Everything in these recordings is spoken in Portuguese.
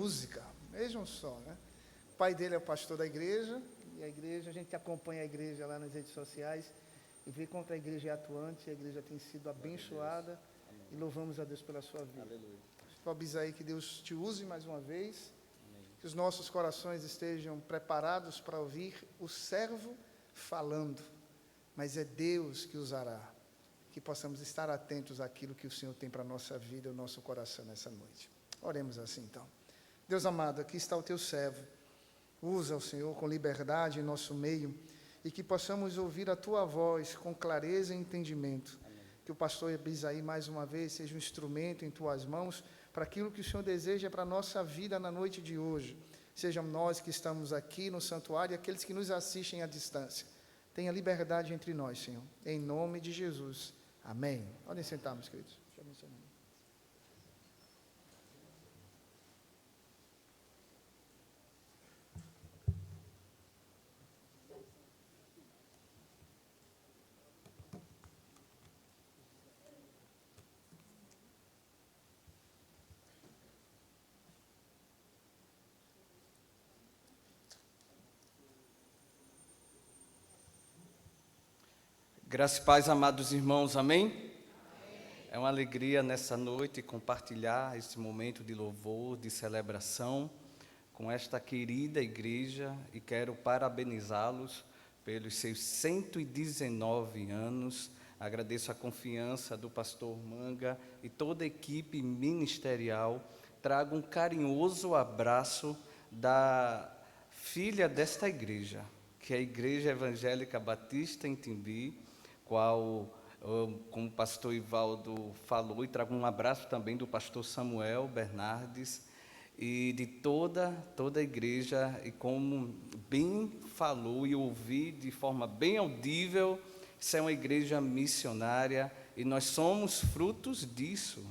música. Vejam só, né? O pai dele é o pastor da igreja, e a igreja, a gente acompanha a igreja lá nas redes sociais, e vê quanto a igreja é atuante, a igreja tem sido abençoada, e louvamos a Deus pela sua vida. Aleluia. Pastor Abisaí, que Deus te use mais uma vez, Amém. que os nossos corações estejam preparados para ouvir o servo falando, mas é Deus que usará, que possamos estar atentos àquilo que o Senhor tem para a nossa vida, o nosso coração nessa noite. Oremos assim então. Deus amado, aqui está o teu servo, usa o Senhor com liberdade em nosso meio, e que possamos ouvir a tua voz com clareza e entendimento. Amém. Que o pastor Abisaí mais uma vez seja um instrumento em tuas mãos, para aquilo que o Senhor deseja para a nossa vida na noite de hoje. Sejam nós que estamos aqui no santuário e aqueles que nos assistem à distância. Tenha liberdade entre nós, Senhor. Em nome de Jesus. Amém. Podem sentar, meus queridos. Deixa eu mencionar. Graça e paz, amados irmãos, amém? É uma alegria nessa noite compartilhar esse momento de louvor, de celebração com esta querida igreja, e quero parabenizá-los pelos seus 119 anos. Agradeço a confiança do pastor Manga e toda a equipe ministerial. Trago um carinhoso abraço da filha desta igreja, que é a Igreja Evangélica Batista em Timbi, qual, como o pastor Ivaldo falou, e trago um abraço também do pastor Samuel Bernardes e de toda a igreja. E como bem falou e ouvi de forma bem audível, isso é uma igreja missionária e nós somos frutos disso.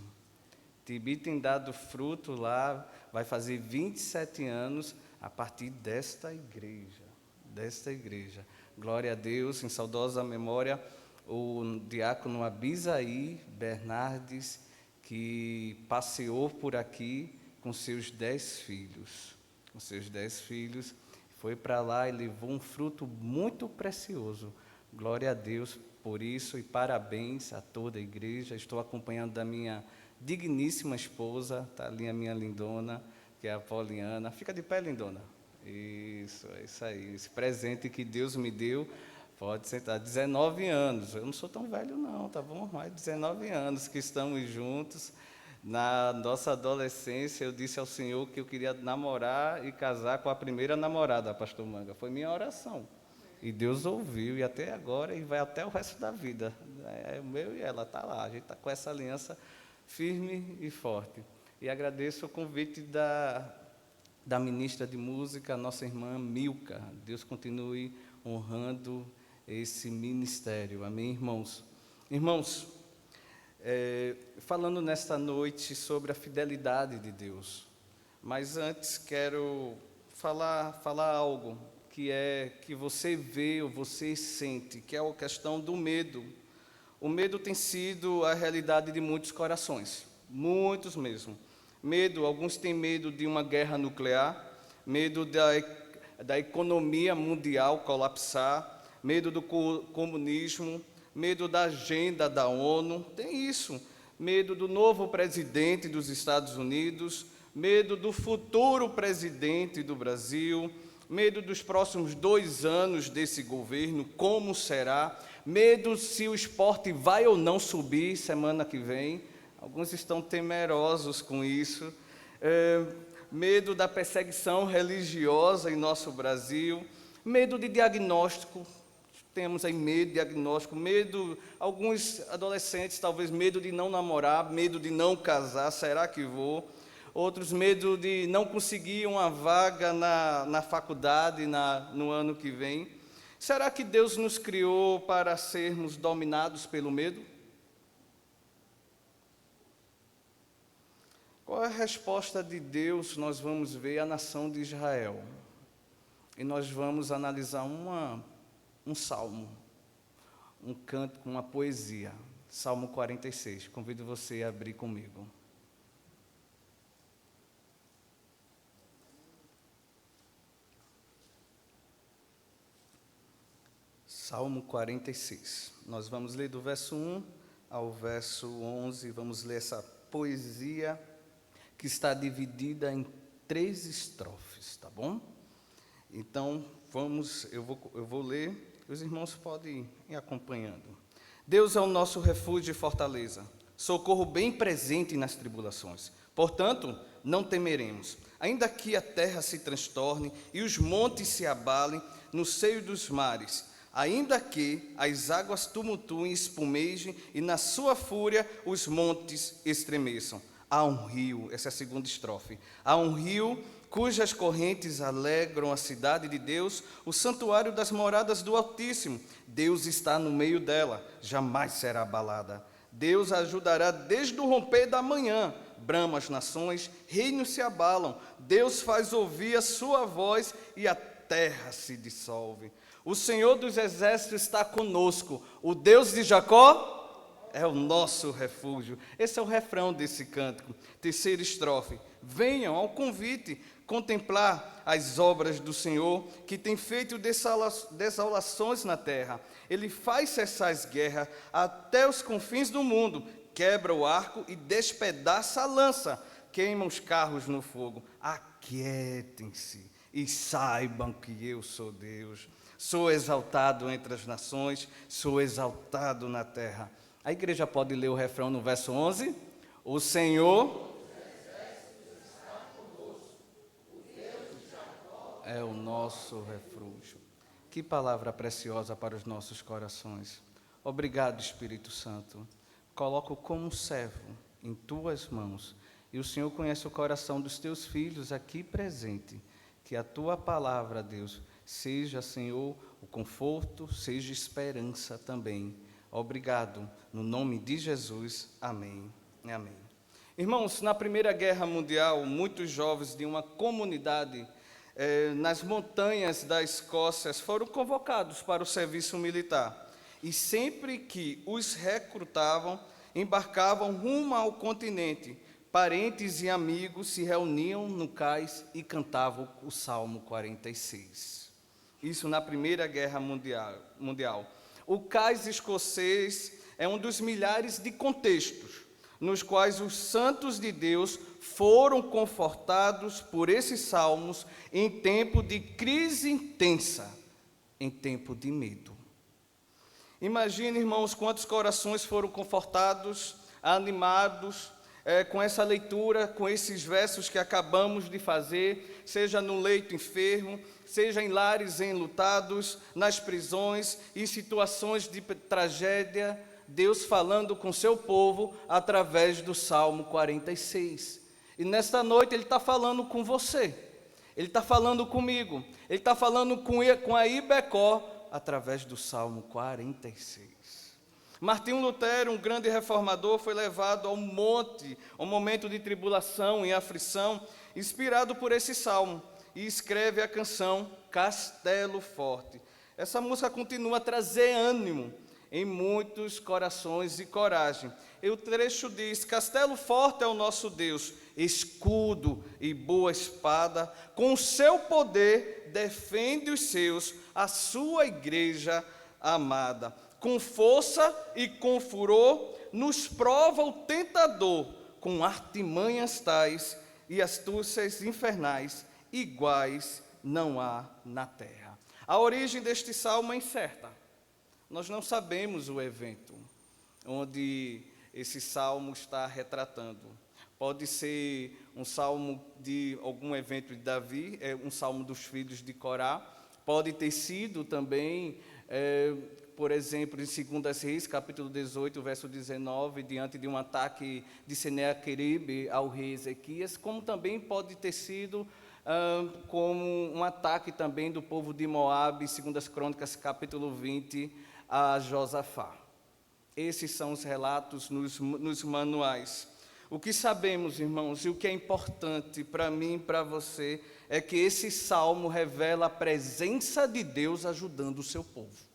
Timbi tem dado fruto lá, vai fazer 27 anos a partir desta igreja. Glória a Deus, em saudosa memória, o diácono Abisaí Bernardes, que passeou por aqui com seus 10 filhos. Foi para lá e levou um fruto muito precioso. Glória a Deus por isso e parabéns a toda a igreja. Estou acompanhando da minha digníssima esposa, está ali a minha lindona, que é a Poliana. Fica de pé, lindona. Isso, é isso aí. Esse presente que Deus me deu, pode sentar. 19 anos. Eu não sou tão velho, não, tá bom? Mais 19 anos que estamos juntos. Na nossa adolescência, eu disse ao Senhor que eu queria namorar e casar com a primeira namorada, pastor Manga. Foi minha oração. E Deus ouviu, e até agora, e vai até o resto da vida. É o meu e ela, está lá. A gente está com essa aliança firme e forte. E agradeço o convite da ministra de música, nossa irmã Milka. Deus continue honrando esse ministério. Amém, irmãos? Irmãos, falando nesta noite sobre a fidelidade de Deus, mas antes quero falar algo que você vê ou você sente, que é a questão do medo. O medo tem sido a realidade de muitos corações, muitos mesmo. Medo, alguns têm medo de uma guerra nuclear, medo da economia mundial colapsar, medo do comunismo, medo da agenda da ONU, tem isso. Medo do novo presidente dos Estados Unidos, medo do futuro presidente do Brasil, medo dos próximos 2 anos desse governo, como será, medo se o esporte vai ou não subir semana que vem. Alguns estão temerosos com isso. Medo da perseguição religiosa em nosso Brasil, medo de diagnóstico, temos aí medo de diagnóstico, medo, alguns adolescentes talvez medo de não namorar, medo de não casar, será que vou? Outros medo de não conseguir uma vaga na faculdade no ano que vem. Será que Deus nos criou para sermos dominados pelo medo? Qual é a resposta de Deus? Nós vamos ver a nação de Israel. E nós vamos analisar um salmo, um canto, uma poesia. Salmo 46. Convido você a abrir comigo. Salmo 46. Nós vamos ler do verso 1 ao verso 11. Vamos ler essa poesia que está dividida em 3 estrofes, tá bom? Então, eu vou ler, os irmãos podem ir acompanhando. Deus é o nosso refúgio e fortaleza, socorro bem presente nas tribulações. Portanto, não temeremos, ainda que a terra se transtorne e os montes se abalem no seio dos mares, ainda que as águas tumultuem e espumejem e na sua fúria os montes estremeçam. Há um rio, essa é a segunda estrofe, há um rio cujas correntes alegram a cidade de Deus, o santuário das moradas do Altíssimo. Deus está no meio dela, jamais será abalada. Deus a ajudará desde o romper da manhã. Bramam as nações, reinos se abalam. Deus faz ouvir a sua voz e a terra se dissolve. O Senhor dos exércitos está conosco. O Deus de Jacó é o nosso refúgio. Esse é o refrão desse cântico. Terceira estrofe. Venham ao convite contemplar as obras do Senhor, que tem feito desolações na terra. Ele faz cessar as guerras até os confins do mundo, quebra o arco e despedaça a lança, queima os carros no fogo. Aquietem-se e saibam que eu sou Deus. Sou exaltado entre as nações, sou exaltado na terra. A igreja pode ler o refrão no verso 11? O Senhor é o nosso refúgio. Que palavra preciosa para os nossos corações. Obrigado, Espírito Santo. Coloco como servo em tuas mãos. E o Senhor conhece o coração dos teus filhos aqui presente. Que a tua palavra, Deus, seja, Senhor, o conforto, seja esperança também. Obrigado. No nome de Jesus. Amém. Amém. Irmãos, na Primeira Guerra Mundial, muitos jovens de uma comunidade nas montanhas da Escócia foram convocados para o serviço militar. E sempre que os recrutavam, embarcavam rumo ao continente. Parentes e amigos se reuniam no cais e cantavam o Salmo 46. Isso na Primeira Guerra Mundial. O cais escocês é um dos milhares de contextos nos quais os santos de Deus foram confortados por esses salmos em tempo de crise intensa, em tempo de medo. Imagine, irmãos, quantos corações foram confortados, animados, com essa leitura, com esses versos que acabamos de fazer, seja no leito enfermo, seja em lares enlutados, nas prisões, em situações de tragédia, Deus falando com seu povo através do Salmo 46. E nesta noite Ele está falando com você, Ele está falando comigo, Ele está falando com a Ibecó através do Salmo 46. Martinho Lutero, um grande reformador, foi levado ao monte, a um momento de tribulação e aflição, inspirado por esse salmo, e escreve a canção Castelo Forte. Essa música continua a trazer ânimo em muitos corações e coragem. E o trecho diz: Castelo forte é o nosso Deus, escudo e boa espada, com o seu poder defende os seus, a sua igreja amada. Com força e com furor nos prova o tentador, com artimanhas tais e astúcias infernais, iguais não há na terra. A origem deste salmo é incerta. Nós não sabemos o evento onde esse salmo está retratando. Pode ser um salmo de algum evento de Davi, um salmo dos filhos de Corá. Pode ter sido também, por exemplo, em 2 Reis, capítulo 18, verso 19, diante de um ataque de Senaqueribe ao rei Ezequias, como também pode ter sido como um ataque também do povo de Moabe, 2 Crônicas, capítulo 20, a Josafá. Esses são os relatos nos manuais. O que sabemos, irmãos, e o que é importante para mim e para você, é que esse salmo revela a presença de Deus ajudando o seu povo.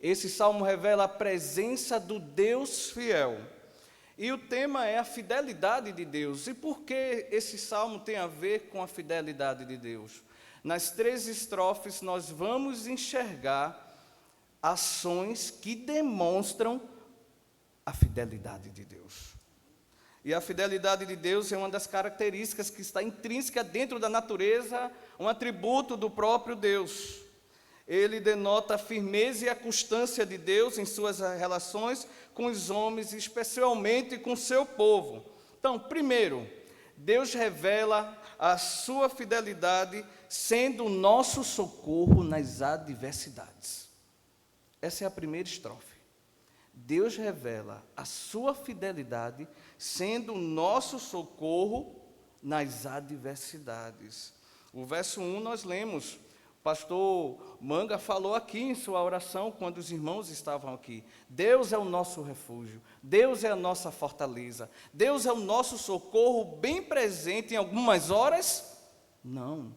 Esse salmo revela a presença do Deus fiel. E o tema é a fidelidade de Deus. E por que esse salmo tem a ver com a fidelidade de Deus? Nas 3 estrofes nós vamos enxergar ações que demonstram a fidelidade de Deus. E a fidelidade de Deus é uma das características que está intrínseca dentro da natureza, um atributo do próprio Deus. Ele denota a firmeza e a constância de Deus em suas relações com os homens, especialmente com o seu povo. Então, primeiro, Deus revela a sua fidelidade sendo o nosso socorro nas adversidades. Essa é a primeira estrofe. Deus revela a sua fidelidade sendo o nosso socorro nas adversidades. O verso 1 nós lemos, o pastor Manga falou aqui em sua oração, quando os irmãos estavam aqui. Deus é o nosso refúgio, Deus é a nossa fortaleza, Deus é o nosso socorro bem presente em algumas horas? Não,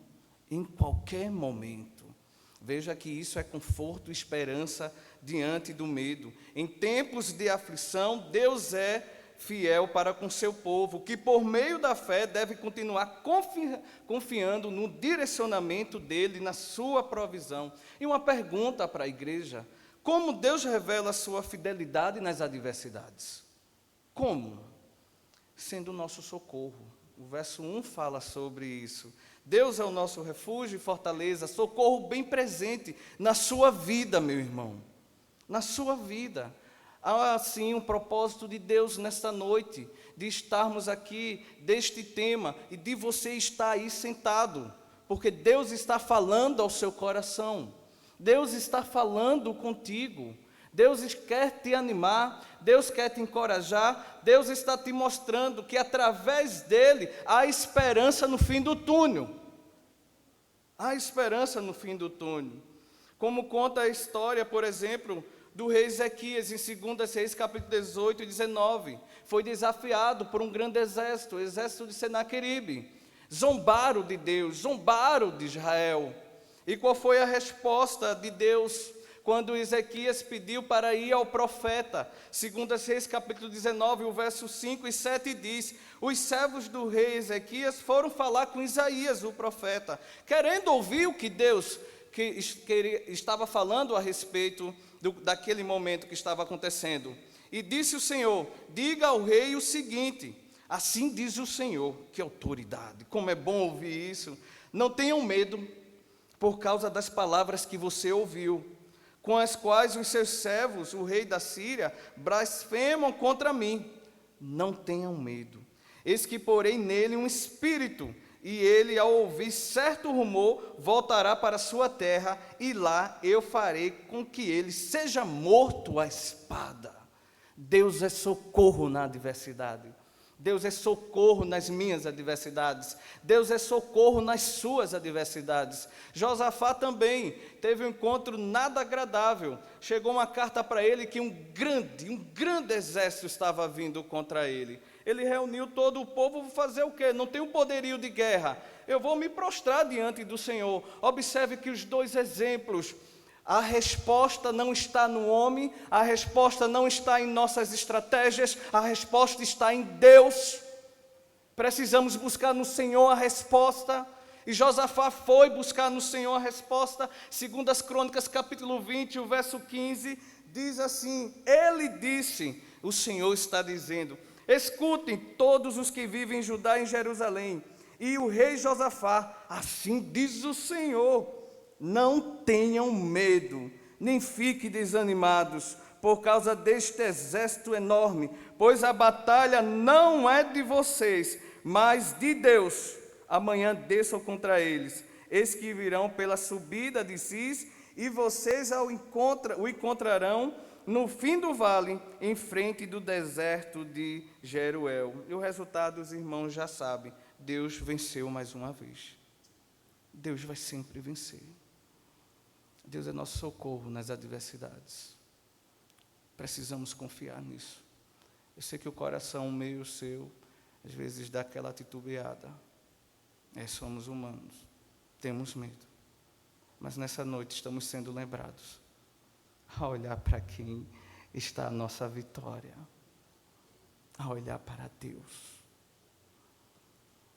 em qualquer momento. Veja que isso é conforto e esperança diante do medo. Em tempos de aflição, Deus é fiel para com seu povo, que por meio da fé deve continuar confiando no direcionamento dele, na sua provisão. E uma pergunta para a igreja: como Deus revela a sua fidelidade nas adversidades? Como? Sendo o nosso socorro. O verso 1 fala sobre isso. Deus é o nosso refúgio e fortaleza, socorro bem presente na sua vida, meu irmão. Na sua vida. Há, assim, um propósito de Deus nesta noite, de estarmos aqui, deste tema, e de você estar aí sentado, porque Deus está falando ao seu coração, Deus está falando contigo, Deus quer te animar, Deus quer te encorajar, Deus está te mostrando que através dele há esperança no fim do túnel. Há esperança no fim do túnel. Como conta a história, por exemplo, do rei Ezequias, em 2 Reis, capítulo 18 e 19. Foi desafiado por um grande exército, o exército de Senaqueribe. Zombaram de Deus, zombaram de Israel. E qual foi a resposta de Deus quando Ezequias pediu para ir ao profeta? 2 Reis, capítulo 19, o verso 5 e 7 diz: os servos do rei Ezequias foram falar com Isaías, o profeta, querendo ouvir o que Deus estava falando a respeito daquele momento que estava acontecendo. E disse o Senhor: diga ao rei o seguinte, assim diz o Senhor. Que autoridade, como é bom ouvir isso. Não tenham medo por causa das palavras que você ouviu, com as quais os seus servos, o rei da Síria, blasfemam contra mim. Não tenham medo, eis que porei nele um espírito, e ele, ao ouvir certo rumor, voltará para a sua terra, e lá eu farei com que ele seja morto à espada. Deus é socorro na adversidade. Deus é socorro nas minhas adversidades. Deus é socorro nas suas adversidades. Josafá também teve um encontro nada agradável. Chegou uma carta para ele que um grande exército estava vindo contra ele. Ele reuniu todo o povo. Vou fazer o quê? Não tenho poderio de guerra. Eu vou me prostrar diante do Senhor. Observe que os dois exemplos, a resposta não está no homem, a resposta não está em nossas estratégias, a resposta está em Deus. Precisamos buscar no Senhor a resposta. E Josafá foi buscar no Senhor a resposta. 2 Crônicas, capítulo 20, o verso 15, diz assim: ele disse, o Senhor está dizendo: escutem todos os que vivem em Judá e em Jerusalém, e o rei Josafá, assim diz o Senhor: não tenham medo, nem fiquem desanimados por causa deste exército enorme, pois a batalha não é de vocês, mas de Deus. Amanhã desçam contra eles, eis que virão pela subida de Cis, e vocês o encontrarão no fim do vale, em frente do deserto de Jeruel. E o resultado, os irmãos já sabem: Deus venceu mais uma vez. Deus vai sempre vencer. Deus é nosso socorro nas adversidades. Precisamos confiar nisso. Eu sei que o coração meu, seu, às vezes dá aquela titubeada. Somos humanos, temos medo. Mas nessa noite estamos sendo lembrados a olhar para quem está a nossa vitória, a olhar para Deus.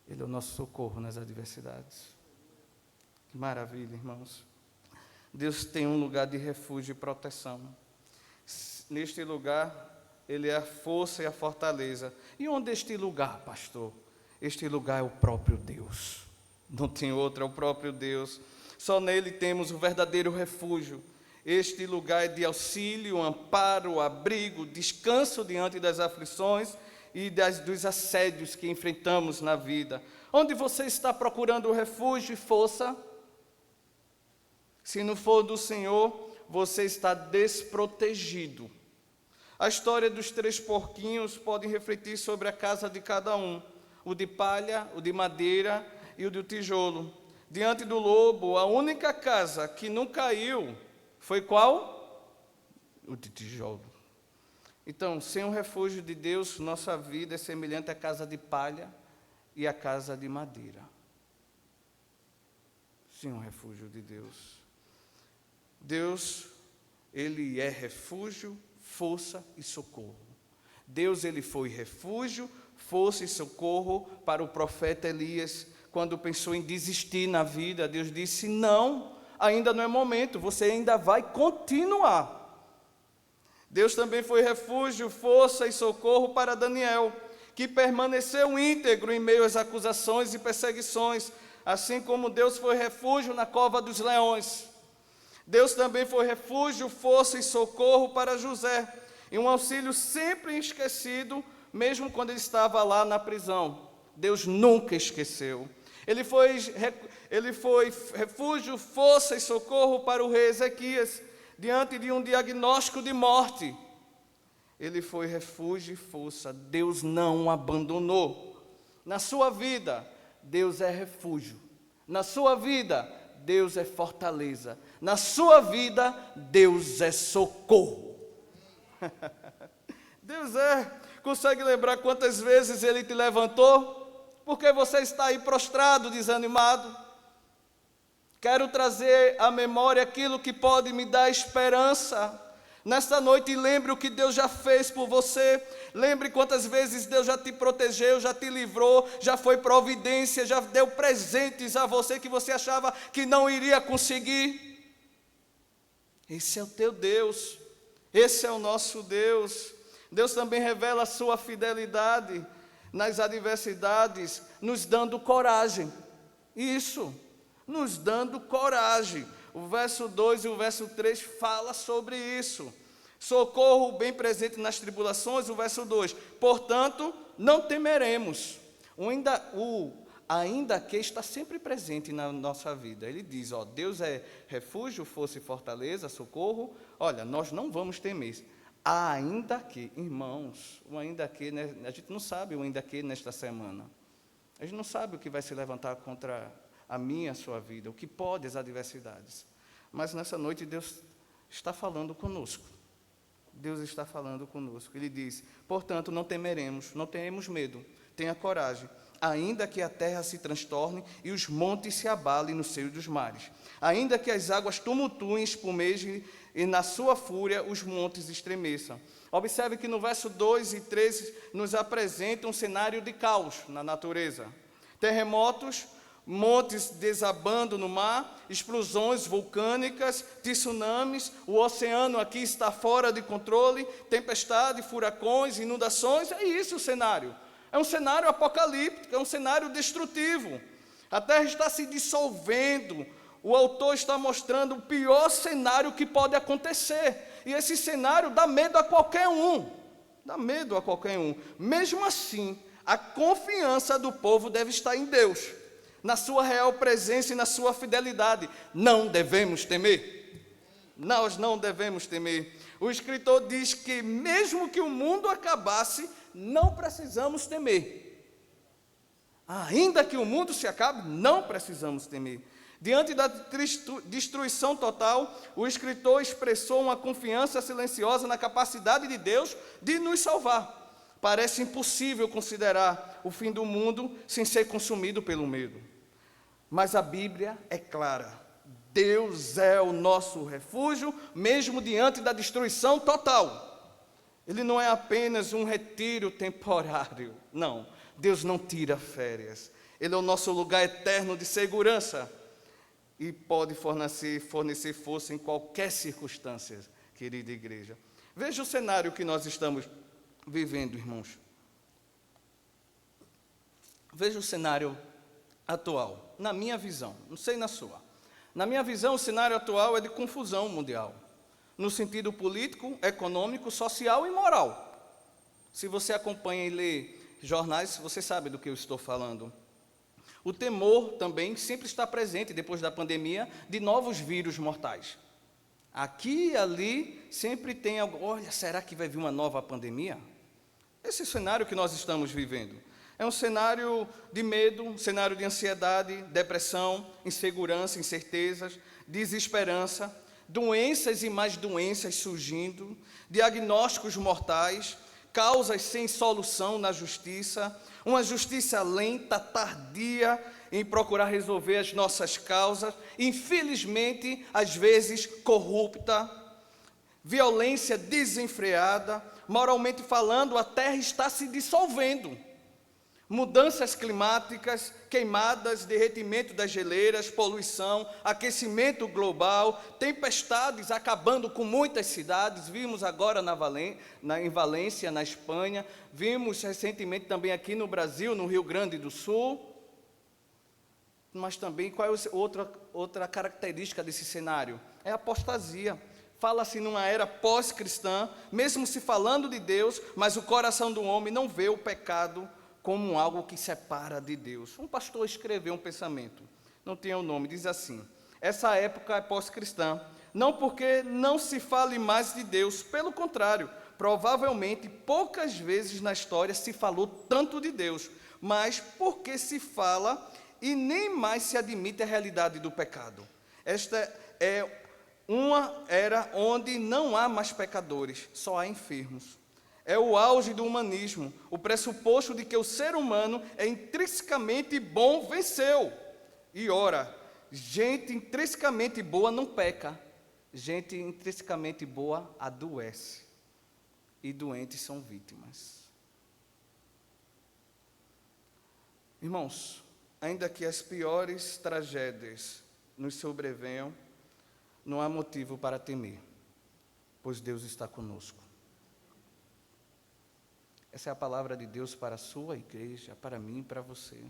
Ele é o nosso socorro nas adversidades. Que maravilha, irmãos. Deus tem um lugar de refúgio e proteção. Neste lugar, Ele é a força e a fortaleza. E onde é este lugar, pastor? Este lugar é o próprio Deus. Não tem outro, é o próprio Deus. Só nele temos o verdadeiro refúgio. Este lugar é de auxílio, amparo, abrigo, descanso diante das aflições e dos assédios que enfrentamos na vida. Onde você está procurando refúgio e força? Se não for do Senhor, você está desprotegido. A história dos 3 porquinhos pode refletir sobre a casa de cada um, o de palha, o de madeira e o de tijolo. Diante do lobo, a única casa que não caiu foi qual? O de tijolo. Então, sem o refúgio de Deus, nossa vida é semelhante à casa de palha e à casa de madeira. Sem o refúgio de Deus. Deus, Ele é refúgio, força e socorro. Deus, Ele foi refúgio, força e socorro para o profeta Elias. Quando pensou em desistir na vida, Deus disse, não, ainda não é momento, você ainda vai continuar. Deus também foi refúgio, força e socorro para Daniel, que permaneceu íntegro em meio às acusações e perseguições, assim como Deus foi refúgio na cova dos leões. Deus também foi refúgio, força e socorro para José, e um auxílio sempre esquecido, mesmo quando ele estava lá na prisão. Deus nunca esqueceu. Ele foi refúgio, força e socorro para o rei Ezequias, diante de um diagnóstico de morte. Ele foi refúgio e força. Deus não o abandonou. Na sua vida, Deus é refúgio. Na sua vida, Deus é fortaleza. Na sua vida, Deus é socorro. Deus consegue lembrar quantas vezes Ele te levantou? Porque você está aí prostrado, desanimado. Quero trazer à memória aquilo que pode me dar esperança. Nesta noite, lembre o que Deus já fez por você. Lembre quantas vezes Deus já te protegeu, já te livrou, já foi providência, já deu presentes a você que você achava que não iria conseguir. Esse é o teu Deus. Esse é o nosso Deus. Deus também revela a sua fidelidade nas adversidades, nos dando coragem. Isso, nos dando coragem. O verso 2 e o verso 3 fala sobre isso. Socorro bem presente nas tribulações, o verso 2. Portanto, não temeremos. Ainda que está sempre presente na nossa vida. Ele diz, Deus é refúgio, força e fortaleza, socorro. Olha, nós não vamos temer. Ainda que, irmãos, o ainda que, né, a gente não sabe o ainda que nesta semana. A gente não sabe o que vai se levantar contra a minha, a sua vida, o que pode as adversidades. Mas nessa noite Deus está falando conosco. Deus está falando conosco. Ele diz, portanto, não temeremos, não tenhamos medo, tenha coragem, ainda que a terra se transtorne e os montes se abalem no seio dos mares, ainda que as águas tumultuem, espumejem e na sua fúria os montes estremeçam. Observe que no verso 2 e 3 nos apresenta um cenário de caos na natureza. Terremotos, montes desabando no mar, explosões vulcânicas, tsunamis, o oceano aqui está fora de controle, tempestade, furacões, inundações, é isso o cenário. É um cenário apocalíptico, é um cenário destrutivo. A terra está se dissolvendo. O autor está mostrando o pior cenário que pode acontecer. E esse cenário dá medo a qualquer um. Dá medo a qualquer um. Mesmo assim, a confiança do povo deve estar em Deus, na sua real presença e na sua fidelidade. Não devemos temer. Nós não devemos temer. O escritor diz que mesmo que o mundo acabasse, não precisamos temer. Ainda que o mundo se acabe, não precisamos temer. Diante da destruição total, o escritor expressou uma confiança silenciosa na capacidade de Deus de nos salvar. Parece impossível considerar o fim do mundo sem ser consumido pelo medo. Mas a Bíblia é clara. Deus é o nosso refúgio, mesmo diante da destruição total. Ele não é apenas um retiro temporário. Não, Deus não tira férias. Ele é o nosso lugar eterno de segurança. e pode fornecer força em qualquer circunstância, querida igreja. Veja o cenário que nós estamos vivendo, irmãos. Veja o cenário atual, na minha visão, não sei na sua. Na minha visão, o cenário atual é de confusão mundial, no sentido político, econômico, social e moral. Se você acompanha e lê jornais, você sabe do que eu estou falando. O temor também sempre está presente, depois da pandemia, de novos vírus mortais. Aqui e ali, sempre tem algo, olha, será que vai vir uma nova pandemia? Esse é o cenário que nós estamos vivendo. É um cenário de medo, um cenário de ansiedade, depressão, insegurança, incertezas, desesperança, doenças e mais doenças surgindo, diagnósticos mortais, causas sem solução na justiça, uma justiça lenta, tardia em procurar resolver as nossas causas, infelizmente, às vezes corrupta, violência desenfreada, moralmente falando, a terra está se dissolvendo. Mudanças climáticas, queimadas, derretimento das geleiras, poluição, aquecimento global, tempestades acabando com muitas cidades. Vimos agora em Valência, na Espanha, vimos recentemente também aqui no Brasil, no Rio Grande do Sul. Mas também, qual é outra característica desse cenário? É a apostasia. Fala-se numa era pós-cristã, mesmo se falando de Deus, mas o coração do homem não vê o pecado como algo que separa de Deus. Um pastor escreveu um pensamento, não tem o nome, diz assim: essa época é pós-cristã, não porque não se fale mais de Deus, pelo contrário, provavelmente poucas vezes na história se falou tanto de Deus, mas porque se fala e nem mais se admite a realidade do pecado. Esta é uma era onde não há mais pecadores, só há enfermos. É o auge do humanismo, o pressuposto de que o ser humano é intrinsecamente bom venceu. E ora, gente intrinsecamente boa não peca, gente intrinsecamente boa adoece, e doentes são vítimas. Irmãos, ainda que as piores tragédias nos sobrevenham, não há motivo para temer, pois Deus está conosco. Essa é a palavra de Deus para a sua igreja, para mim e para você.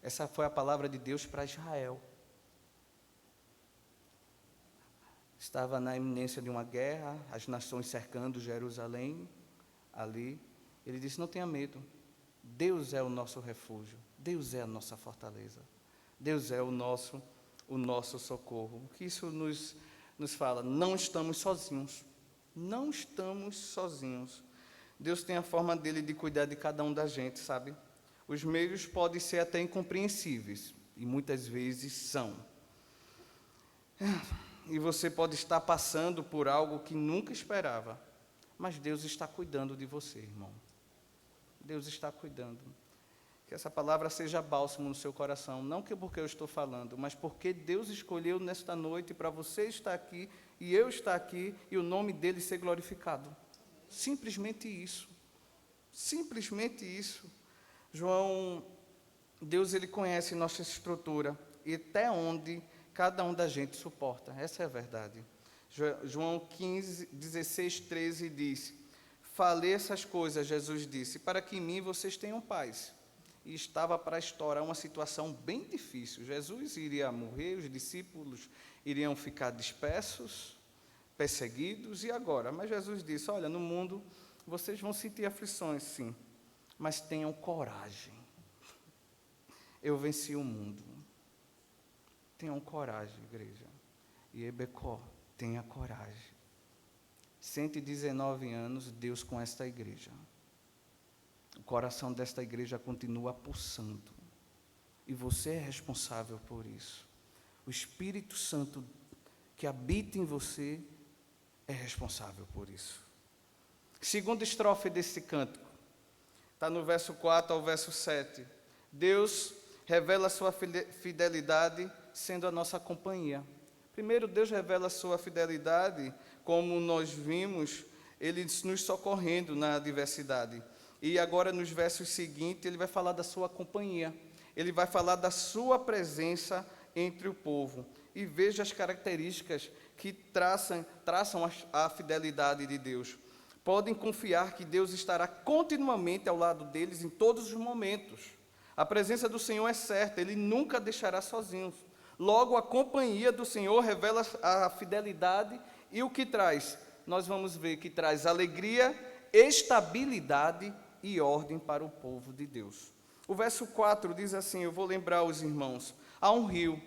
Essa foi a palavra de Deus para Israel. Estava na iminência de uma guerra, as nações cercando Jerusalém, ali. Ele disse, não tenha medo, Deus é o nosso refúgio, Deus é a nossa fortaleza, Deus é o nosso socorro. O que isso nos fala? Não estamos sozinhos, não estamos sozinhos. Deus tem a forma dele de cuidar de cada um da gente, sabe? Os meios podem ser até incompreensíveis, e muitas vezes são. E você pode estar passando por algo que nunca esperava, mas Deus está cuidando de você, irmão. Deus está cuidando. Que essa palavra seja bálsamo no seu coração, não que porque eu estou falando, mas porque Deus escolheu nesta noite para você estar aqui, e eu estar aqui, e o nome dele ser glorificado. Simplesmente isso. Simplesmente isso. Deus, ele conhece nossa estrutura e até onde cada um da gente suporta. Essa é a verdade. João 15, 16, 13 diz: falei essas coisas, Jesus disse, para que em mim vocês tenham paz. E estava para estourar uma situação bem difícil. Jesus iria morrer, os discípulos iriam ficar dispersos, perseguidos, e agora? Mas Jesus disse, olha, no mundo vocês vão sentir aflições, sim, mas tenham coragem. Eu venci o mundo. Tenham coragem, igreja. E Ebecó, tenha coragem. 119 anos, Deus com esta igreja. O coração desta igreja continua pulsando. E você é responsável por isso. O Espírito Santo que habita em você é responsável por isso. Segunda estrofe desse cântico, está no verso 4 ao verso 7. Deus revela a sua fidelidade sendo a nossa companhia. Primeiro, Deus revela a sua fidelidade, como nós vimos, Ele nos socorrendo na adversidade. E agora, nos versos seguintes, Ele vai falar da sua companhia. Ele vai falar da sua presença entre o povo. E veja as características que traçam a fidelidade de Deus. Podem confiar que Deus estará continuamente ao lado deles em todos os momentos. A presença do Senhor é certa, Ele nunca deixará sozinhos. Logo, a companhia do Senhor revela a fidelidade e o que traz? Nós vamos ver que traz alegria, estabilidade e ordem para o povo de Deus. O verso 4 diz assim, eu vou lembrar os irmãos, há um rio,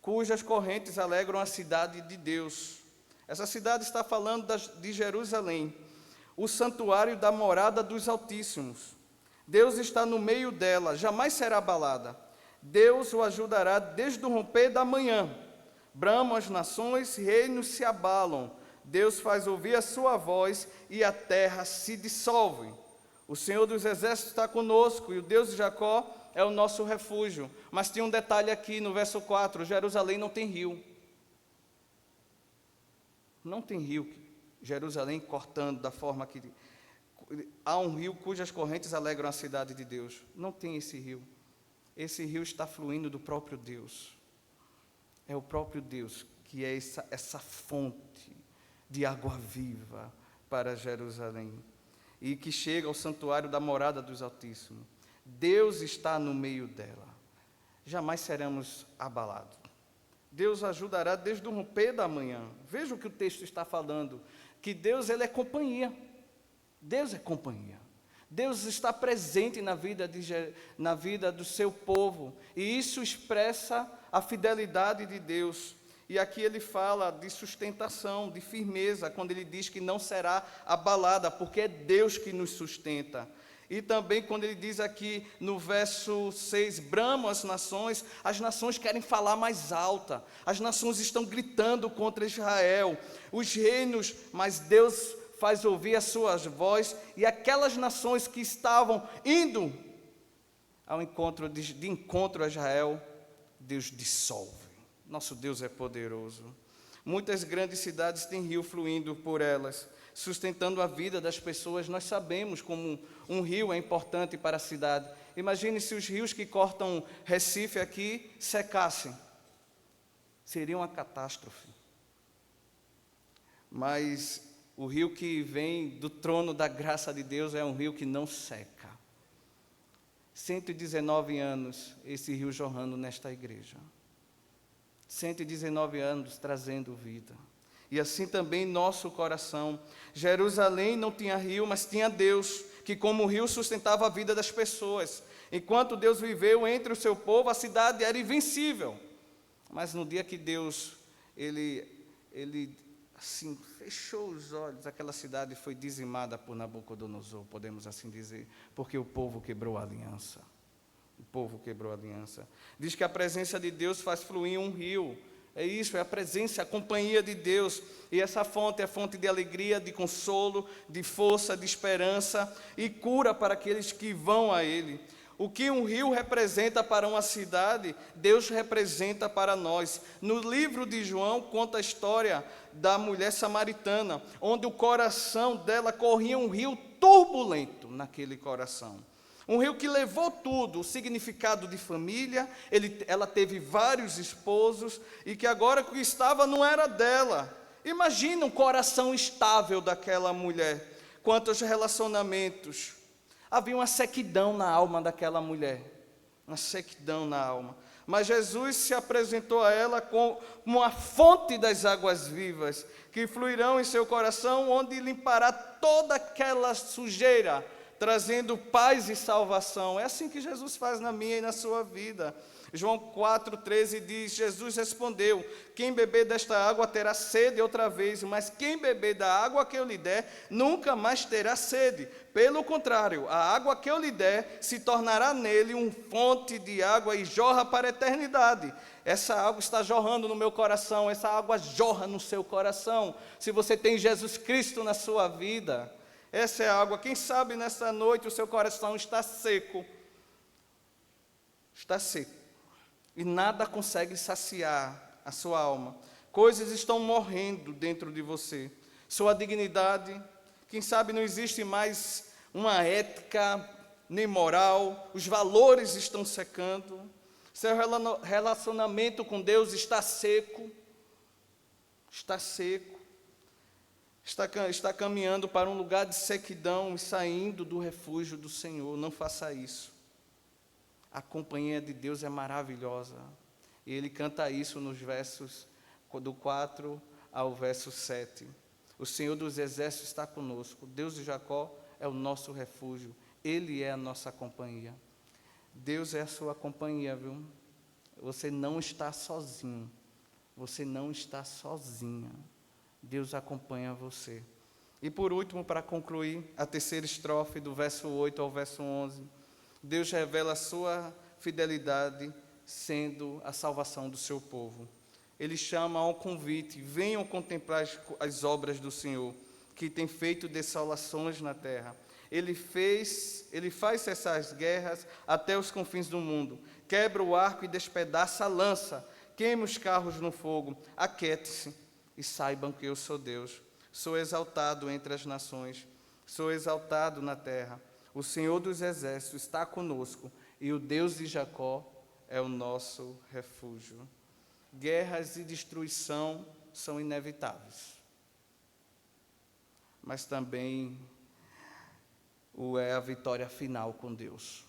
cujas correntes alegram a cidade de Deus. Essa cidade está falando de Jerusalém, o santuário da morada dos Altíssimos. Deus está no meio dela, jamais será abalada. Deus o ajudará desde o romper da manhã. Bramam as nações, reinos se abalam. Deus faz ouvir a sua voz e a terra se dissolve. O Senhor dos Exércitos está conosco e o Deus de Jacó é o nosso refúgio. Mas tem um detalhe aqui no verso 4, Jerusalém não tem rio. Não tem rio, Jerusalém cortando da forma que... Há um rio cujas correntes alegram a cidade de Deus. Não tem esse rio. Esse rio está fluindo do próprio Deus. É o próprio Deus que é essa fonte de água viva para Jerusalém. E que chega ao santuário da morada dos Altíssimos. Deus está no meio dela. Jamais seremos abalados. Deus ajudará desde o romper da manhã. Veja o que o texto está falando. Que Deus, Ele é companhia. Deus é companhia. Deus está presente na vida do seu povo. E isso expressa a fidelidade de Deus. E aqui ele fala de sustentação, de firmeza, quando ele diz que não será abalada, porque é Deus que nos sustenta. E também quando ele diz aqui no verso 6, bramam as nações querem falar mais alta, as nações estão gritando contra Israel, os reinos, mas Deus faz ouvir a sua voz, e aquelas nações que estavam indo ao encontro a Israel, Deus dissolve. Nosso Deus é poderoso. Muitas grandes cidades têm rio fluindo por elas, sustentando a vida das pessoas. Nós sabemos como um rio é importante para a cidade. Imagine se os rios que cortam Recife aqui secassem. Seria uma catástrofe. Mas o rio que vem do trono da graça de Deus é um rio que não seca. 119 anos esse rio jorrando nesta igreja. 119 anos trazendo vida. E assim também nosso coração. Jerusalém não tinha rio, mas tinha Deus, que como rio sustentava a vida das pessoas. Enquanto Deus viveu entre o seu povo, a cidade era invencível. Mas no dia que Deus, ele assim, fechou os olhos, aquela cidade foi dizimada por Nabucodonosor, podemos assim dizer, porque o povo quebrou a aliança. O povo quebrou a aliança. Diz que a presença de Deus faz fluir um rio. É isso, é a presença, a companhia de Deus. E essa fonte é fonte de alegria, de consolo, de força, de esperança e cura para aqueles que vão a Ele. O que um rio representa para uma cidade, Deus representa para nós. No livro de João, conta a história da mulher samaritana, onde o coração dela corria um rio turbulento naquele coração. Um rio que levou tudo, o significado de família, ela teve vários esposos, e que agora o que estava não era dela. Imagina um coração estável daquela mulher. Quantos relacionamentos. Havia uma sequidão na alma daquela mulher. Uma sequidão na alma. Mas Jesus se apresentou a ela como uma fonte das águas vivas, que fluirão em seu coração, onde limpará toda aquela sujeira, trazendo paz e salvação. É assim que Jesus faz na minha e na sua vida. João 4,13 diz, Jesus respondeu, quem beber desta água terá sede outra vez, mas quem beber da água que eu lhe der, nunca mais terá sede. Pelo contrário, a água que eu lhe der, se tornará nele uma fonte de água e jorra para a eternidade. Essa água está jorrando no meu coração, essa água jorra no seu coração. Se você tem Jesus Cristo na sua vida, essa é a água. Quem sabe nessa noite o seu coração está seco. Está seco. E nada consegue saciar a sua alma. Coisas estão morrendo dentro de você. Sua dignidade, quem sabe não existe mais uma ética nem moral. Os valores estão secando. Seu relacionamento com Deus está seco, está seco, está caminhando para um lugar de sequidão e saindo do refúgio do Senhor. Não faça isso. A companhia de Deus é maravilhosa. E ele canta isso nos versos do 4 ao verso 7. O Senhor dos Exércitos está conosco. Deus de Jacó é o nosso refúgio. Ele é a nossa companhia. Deus é a sua companhia, viu? Você não está sozinho. Você não está sozinha. Deus acompanha você. E por último, para concluir, a terceira estrofe do verso 8 ao verso 11. Deus revela a sua fidelidade, sendo a salvação do seu povo. Ele chama ao convite: venham contemplar as obras do Senhor, que tem feito desolações na terra. Ele faz cessar as guerras até os confins do mundo, quebra o arco e despedaça a lança, queima os carros no fogo. Aquiete-se e saibam que eu sou Deus. Sou exaltado entre as nações, sou exaltado na terra. O Senhor dos Exércitos está conosco, e o Deus de Jacó é o nosso refúgio. Guerras e destruição são inevitáveis, mas também é a vitória final com Deus,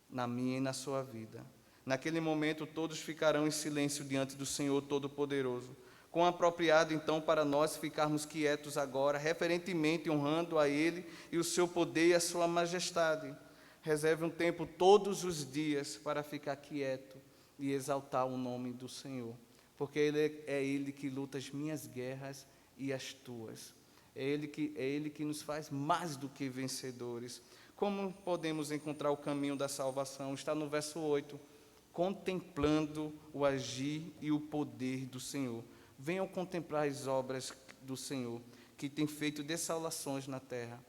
na minha e na sua vida. Naquele momento todos ficarão em silêncio diante do Senhor Todo-Poderoso. Quão apropriado então para nós ficarmos quietos agora, referentemente honrando a Ele e o seu poder e a sua majestade. Reserve um tempo todos os dias para ficar quieto e exaltar o nome do Senhor, porque é Ele que luta as minhas guerras e as tuas. É Ele que nos faz mais do que vencedores. Como podemos encontrar o caminho da salvação? Está no verso 8, contemplando o agir e o poder do Senhor. Venham contemplar as obras do Senhor, que tem feito desolações na terra.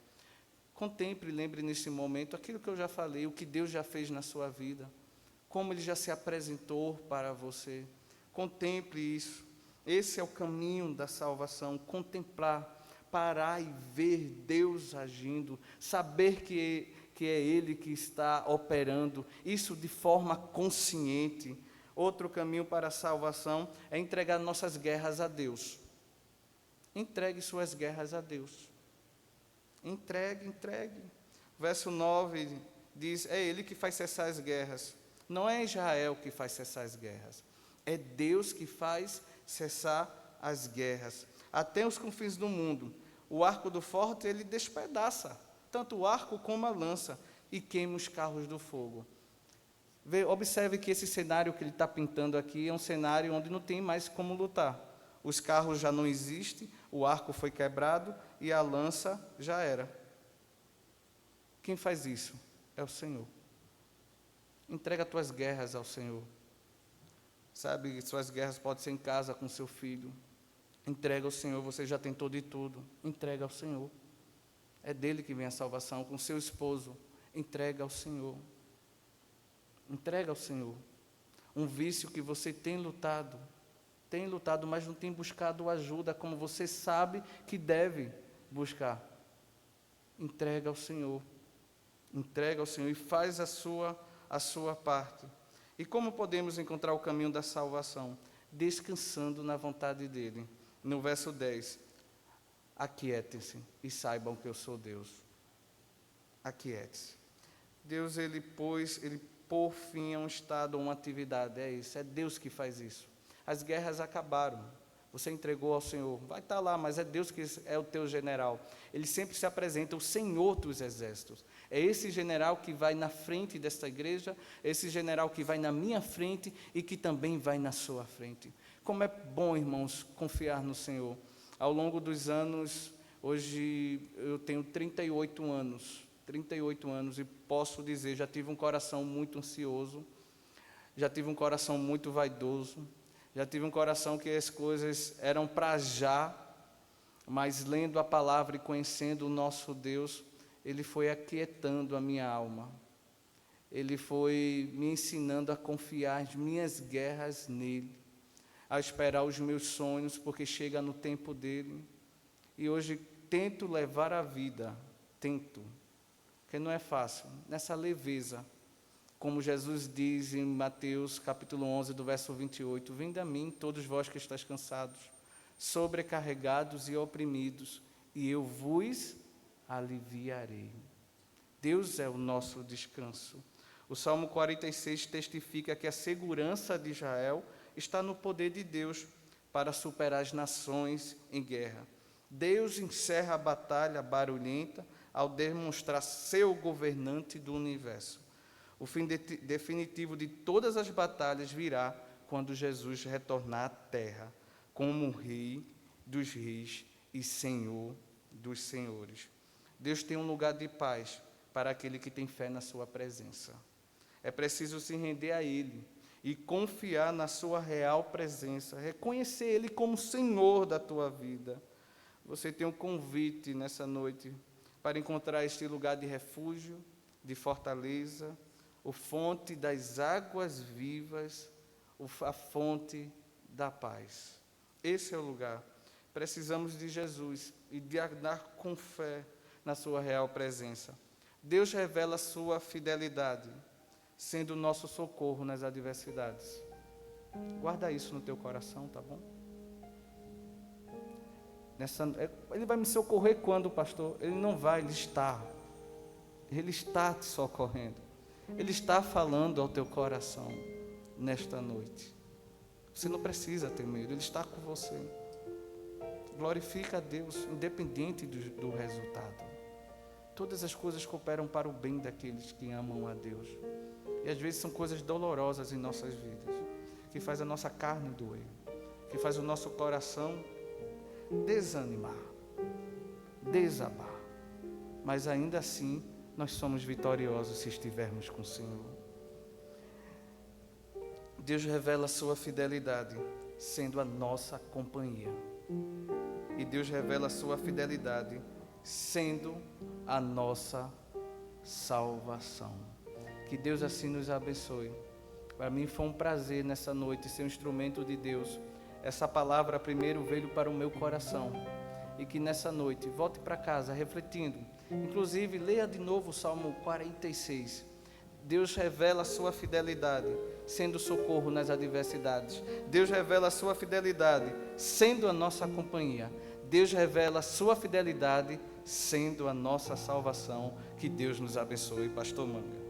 Contemple e lembre nesse momento aquilo que eu já falei, o que Deus já fez na sua vida, como Ele já se apresentou para você. Contemple isso. Esse é o caminho da salvação, contemplar, parar e ver Deus agindo, saber que é Ele que está operando, isso de forma consciente. Outro caminho para a salvação é entregar nossas guerras a Deus. Entregue suas guerras a Deus. Entregue. Verso 9 diz: é Ele que faz cessar as guerras. Não é Israel que faz cessar as guerras. É Deus que faz cessar as guerras. Até os confins do mundo. O arco do forte ele despedaça, tanto o arco como a lança, e queima os carros do fogo. Observe que esse cenário que ele está pintando aqui é um cenário onde não tem mais como lutar. Os carros já não existem, o arco foi quebrado e a lança já era. Quem faz isso? É o Senhor. Entrega as tuas guerras ao Senhor. Sabe, suas guerras podem ser em casa com seu filho. Entrega ao Senhor, você já tentou de tudo. Entrega ao Senhor. É dele que vem a salvação. Com seu esposo, entrega ao Senhor. Entrega ao Senhor. Um vício que você tem lutado, mas não tem buscado ajuda como você sabe que deve buscar. Entrega ao Senhor. Entrega ao Senhor e faz a sua parte. E como podemos encontrar o caminho da salvação? Descansando na vontade dEle. No verso 10, aquietem-se e saibam que eu sou Deus. Aquiete-se. Deus, Ele por fim a um estado, a uma atividade, é isso, é Deus que faz isso. As guerras acabaram, você entregou ao Senhor, vai estar lá, mas é Deus que é o teu general. Ele sempre se apresenta, o Senhor dos Exércitos. É esse general que vai na frente desta igreja, esse general que vai na minha frente e que também vai na sua frente. Como é bom, irmãos, confiar no Senhor. Ao longo dos anos, hoje eu tenho 38 anos e posso dizer, já tive um coração muito ansioso, já tive um coração muito vaidoso, já tive um coração que as coisas eram para já, mas lendo a palavra e conhecendo o nosso Deus, Ele foi aquietando a minha alma. Ele foi me ensinando a confiar as minhas guerras nele, a esperar os meus sonhos, porque chega no tempo dele. E hoje tento levar a vida, porque não é fácil, nessa leveza, Como Jesus diz em Mateus capítulo 11, do verso 28, vinde a mim, todos vós que estáis cansados, sobrecarregados e oprimidos, e eu vos aliviarei. Deus é o nosso descanso. O Salmo 46 testifica que a segurança de Israel está no poder de Deus para superar as nações em guerra. Deus encerra a batalha barulhenta ao demonstrar ser o governante do universo. O fim definitivo de todas as batalhas virá quando Jesus retornar à terra, como Rei dos reis e Senhor dos senhores. Deus tem um lugar de paz para aquele que tem fé na sua presença. É preciso se render a Ele e confiar na sua real presença, reconhecer Ele como Senhor da tua vida. Você tem um convite nessa noite para encontrar este lugar de refúgio, de fortaleza, a fonte das águas vivas, a fonte da paz. Esse é o lugar. Precisamos de Jesus e de andar com fé na sua real presença. Deus revela a sua fidelidade, sendo o nosso socorro nas adversidades. Guarda isso no teu coração, tá bom? Ele vai me socorrer quando, pastor? Ele não vai, Ele está. Ele está te socorrendo. Ele está falando ao teu coração nesta noite. Você não precisa ter medo, Ele está com você. Glorifica a Deus, independente do resultado. Todas as coisas cooperam para o bem daqueles que amam a Deus. E às vezes são coisas dolorosas em nossas vidas, que faz a nossa carne doer, que faz o nosso coração desanimar, desabar. Mas ainda assim, nós somos vitoriosos se estivermos com o Senhor. Deus revela a sua fidelidade, sendo a nossa companhia. E Deus revela a sua fidelidade, sendo a nossa salvação. Que Deus assim nos abençoe. Para mim foi um prazer nessa noite ser um instrumento de Deus. Essa palavra primeiro veio para o meu coração. E que nessa noite, volte para casa refletindo. Inclusive, leia de novo o Salmo 46. Deus revela a sua fidelidade, sendo socorro nas adversidades. Deus revela a sua fidelidade, sendo a nossa companhia. Deus revela a sua fidelidade, sendo a nossa salvação. Que Deus nos abençoe. Pastor Manga.